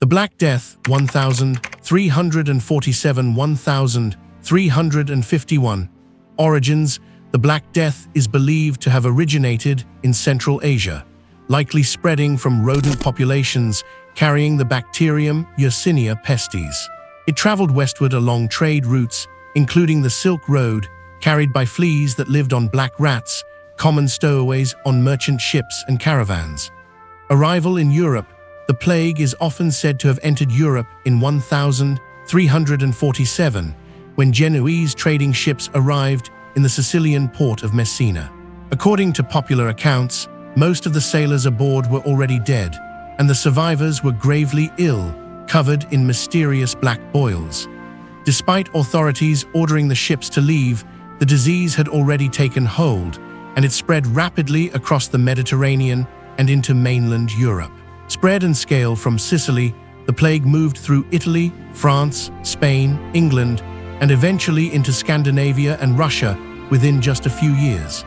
The Black Death, 1347–1351. Origins: the Black Death is believed to have originated in Central Asia, likely spreading from rodent populations carrying the bacterium Yersinia pestis. It traveled westward along trade routes, including the Silk Road, carried by fleas that lived on black rats, common stowaways on merchant ships and caravans. Arrival in Europe: the plague is often said to have entered Europe in 1347, when Genoese trading ships arrived in the Sicilian port of Messina. According to popular accounts, most of the sailors aboard were already dead, and the survivors were gravely ill, covered in mysterious black boils. Despite authorities ordering the ships to leave, the disease had already taken hold, and it spread rapidly across the Mediterranean and into mainland Europe. Spread and scale: from Sicily, the plague moved through Italy, France, Spain, England, and eventually into Scandinavia and Russia within just a few years.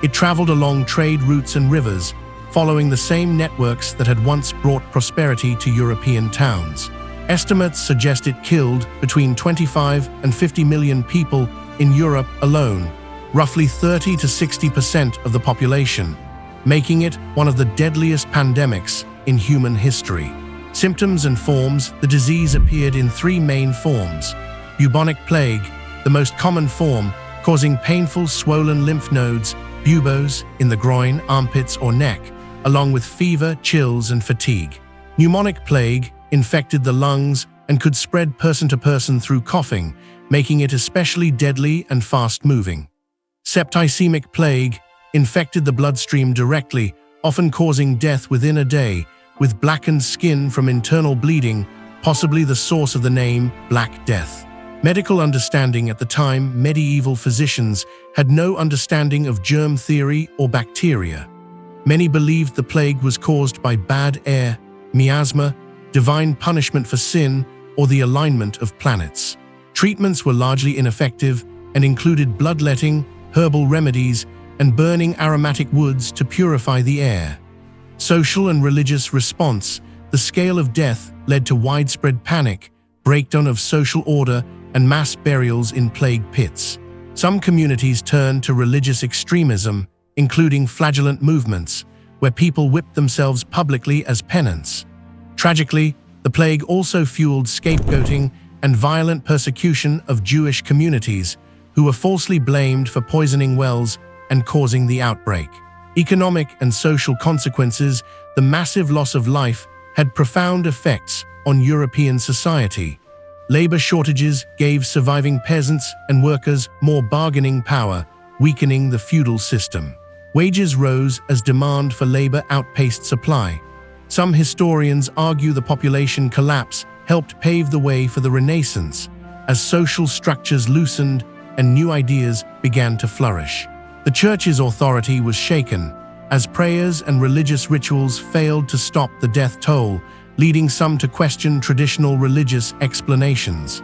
It traveled along trade routes and rivers, following the same networks that had once brought prosperity to European towns. Estimates suggest it killed between 25 and 50 million people in Europe alone, roughly 30 to 60% of the population, making it one of the deadliest pandemics in human history. Symptoms and forms: the disease appeared in three main forms. Bubonic plague, the most common form, causing painful swollen lymph nodes, buboes, in the groin, armpits, or neck, along with fever, chills, and fatigue. Pneumonic plague infected the lungs and could spread person to person through coughing, making it especially deadly and fast-moving. Septicemic plague infected the bloodstream directly, often causing death within a day, with blackened skin from internal bleeding, possibly the source of the name Black Death. Medical understanding: at the time, medieval physicians had no understanding of germ theory or bacteria. Many believed the plague was caused by bad air, miasma, divine punishment for sin, or the alignment of planets. Treatments were largely ineffective and included bloodletting, herbal remedies, and burning aromatic woods to purify the air. Social and religious response: the scale of death led to widespread panic, breakdown of social order, and mass burials in plague pits. Some communities turned to religious extremism, including flagellant movements, where people whipped themselves publicly as penance. Tragically, the plague also fueled scapegoating and violent persecution of Jewish communities, who were falsely blamed for poisoning wells and causing the outbreak. Economic and social consequences: the massive loss of life had profound effects on European society. Labor shortages gave surviving peasants and workers more bargaining power, weakening the feudal system. Wages rose as demand for labor outpaced supply. Some historians argue the population collapse helped pave the way for the Renaissance, as social structures loosened and new ideas began to flourish. The Church's authority was shaken, as prayers and religious rituals failed to stop the death toll, leading some to question traditional religious explanations.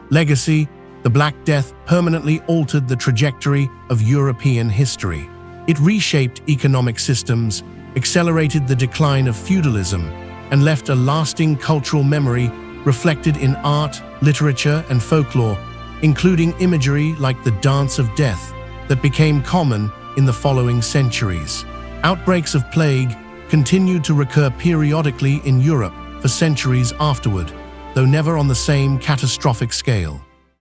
Legacy: the Black Death permanently altered the trajectory of European history. It reshaped economic systems, accelerated the decline of feudalism, and left a lasting cultural memory reflected in art, literature, and folklore, including imagery like the Dance of Death that became common in the following centuries. Outbreaks of plague continued to recur periodically in Europe for centuries afterward, though never on the same catastrophic scale.